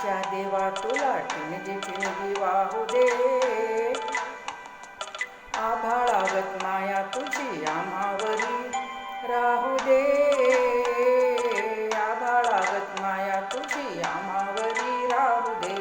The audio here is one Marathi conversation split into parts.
ऐरणीच्या देवा तुला ठिणगी ठिणगी वाहू दे. आभाळागत माया तुझी आम्हावरी राहू दे. आभाळागत माया तुझी आम्हावरी राहू दे.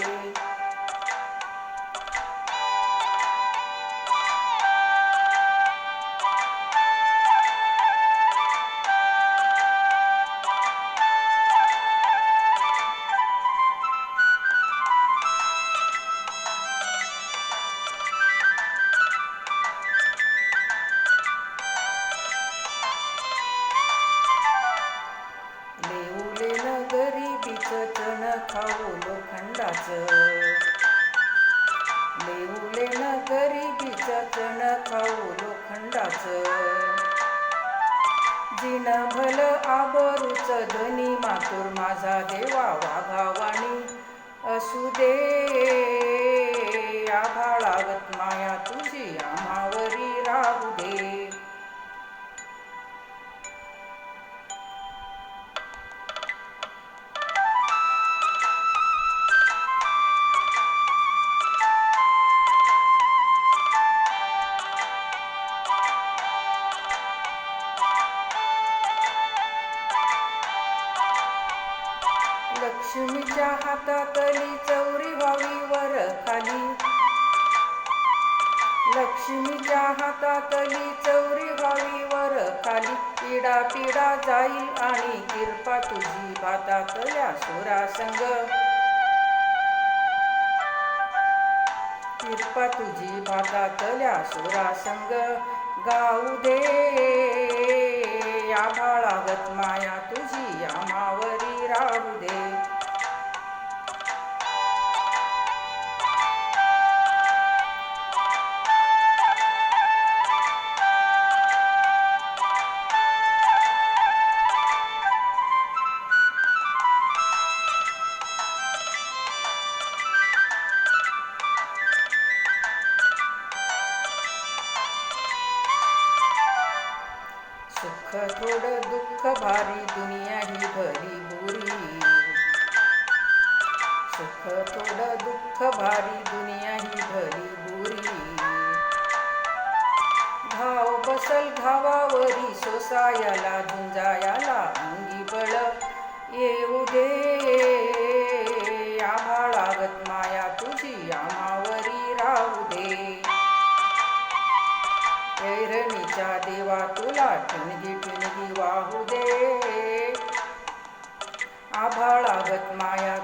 लेऊले न गरिबीचं तण खाऊ लोखंडाचं. लेऊले न गरिबीचं तण खाऊ लोखंडाचं. जिन भल आबरूचं धनी मातुर माझा देवा वाघावाणी असू दे. आभाळागत माया तुझी आम्हावरी राहू दे. लक्ष्मीच्या हातातली चौरी व्हावी वर खाली. लक्ष्मीच्या हातातली चौरी व्हावी वर खाली. पिढा पिढा जाईल आणि किरपा तुझी भातातल्या सुरासंग. किरपा तुझी भातातल्या सुरासंग गाऊ दे. आभाळागत माया तुझी आम्हावरी राहू दे. सुख थोडं दुःख भारी दुनिया ही भली बुरी. सुख थोडं दुःख भारी दुनिया ही भली बुरी. घाव बसल घावावरी सोसायाला झुंजायाला अंगी बळ येऊ दे. आभाळागत माया तुझी आम्हावरी राहू दे. ऐरणीच्या देवा तुला ठिणगी ठिणगी वाहू दे. आभाळागत माया